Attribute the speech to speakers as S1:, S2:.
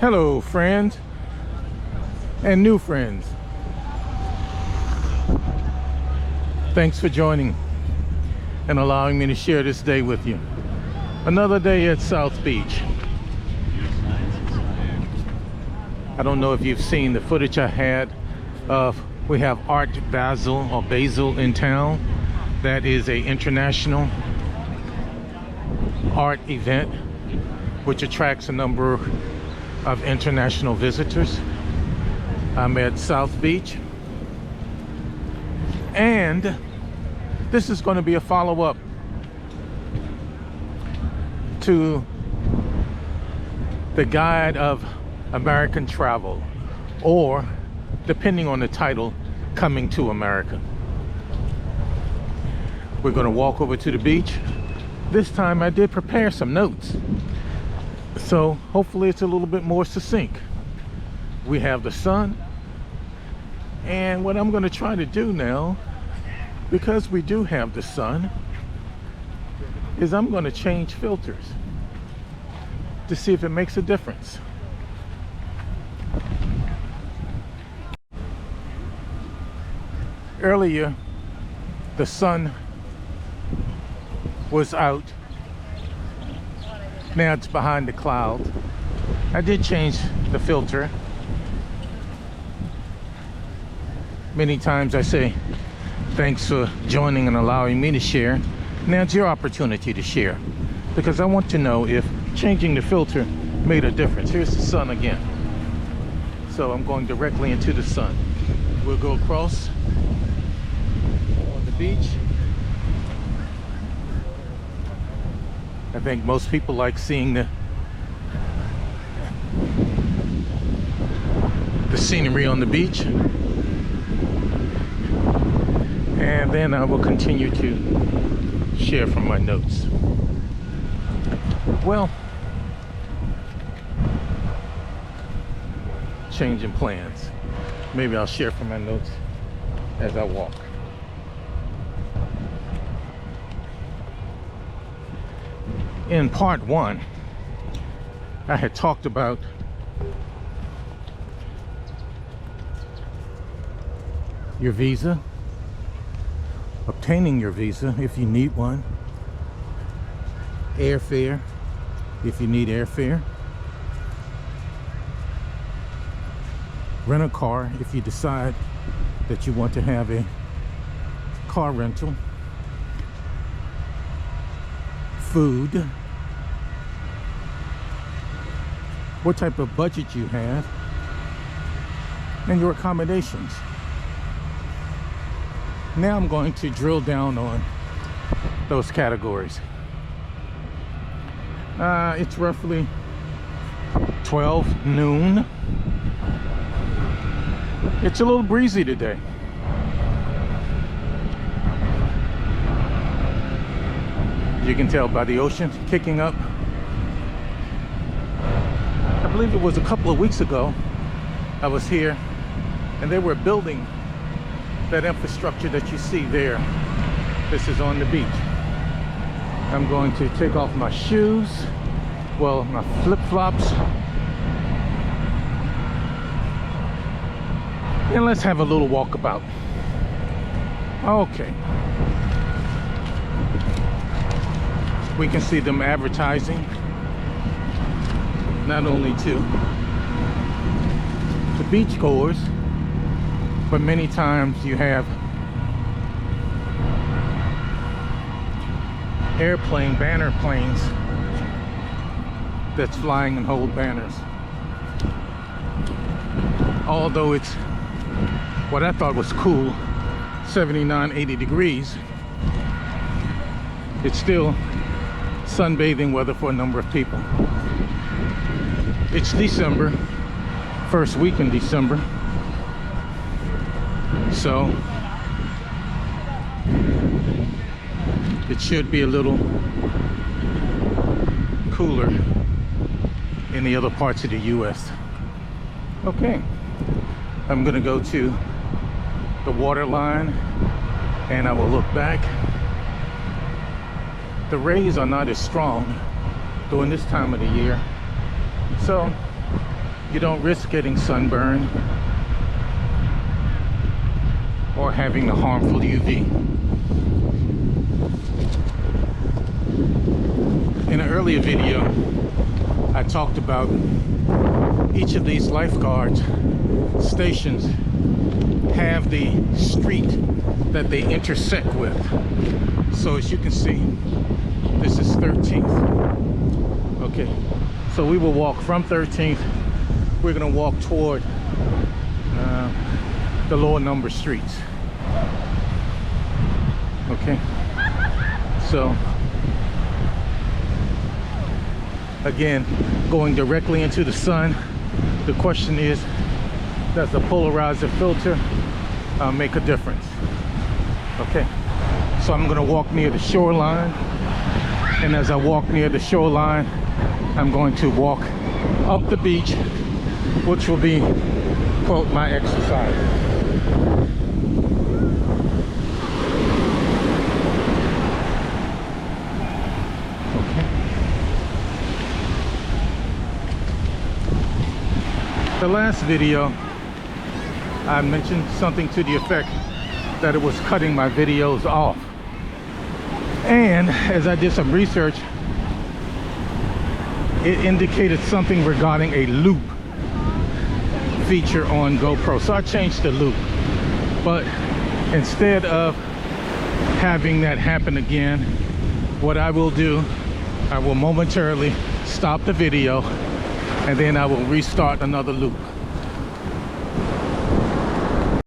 S1: Hello, friends and new friends. Thanks for joining and allowing me to share this day with you. Another day at South Beach. I don't know if you've seen the footage I had of, we have Art Basel or Basel in town. That is a international art event which attracts a number of international visitors. I'm at South Beach, and this is going to be a follow-up to the Guide of American Travel, or depending on the title, Coming to America. We're going to walk over to the beach. This time I did prepare some notes, so hopefully it's a little bit more succinct. We have the sun, and what I'm going to try to do now, because we do have the sun, is I'm going to change filters to see if it makes a difference. Earlier, the sun was out. Now it's behind the cloud. I did change the filter. Many times I say thanks for joining and allowing me to share. Now it's your opportunity to share, because I want to know if changing the filter made a difference. Here's the sun again. So I'm going directly into the sun. We'll go across on the beach. I think most people like seeing the scenery on the beach. And then I will continue to share from my notes. Well, changing plans. Maybe I'll share from my notes as I walk. In part one, I had talked about your visa, obtaining your visa if you need one, airfare if you need airfare, rent a car if you decide that you want to have a car rental, food, what type of budget you have, and your accommodations. Now I'm going to drill down on those categories. It's roughly 12 noon. It's a little breezy today. You can tell by the ocean kicking up. I believe it was a couple of weeks ago I was here, and they were building that infrastructure that you see there. This is on the beach. I'm going to take off my shoes, well, my flip-flops, and let's have a little walkabout. Okay. We can see them advertising, not only to the beachgoers, but many times you have airplane banner planes that's flying and hold banners. Although it's what I thought was cool, 79, 80 degrees, it's still sunbathing weather for a number of people. It's December, first week in December, so it should be a little cooler in the other parts of the US. Okay, I'm gonna go to the water line and I will look back. The rays are not as strong during this time of the year, so you don't risk getting sunburned or having the harmful UV. In an earlier video, I talked about each of these lifeguards stations have the street that they intersect with. So as you can see, this is 13th. Okay, so we will walk from 13th. We're gonna walk toward the lower number streets. Okay, so again, going directly into the sun, the question is, does the polarizer filter make a difference? Okay, so I'm gonna walk near the shoreline, and as I walk near the shoreline, I'm going to walk up the beach, which will be, quote, my exercise. The last video, I mentioned something to the effect that it was cutting my videos off. And as I did some research, it indicated something regarding a loop feature on GoPro. So I changed the loop. But instead of having that happen again, what I will do, I will momentarily stop the video, and then I will restart another loop.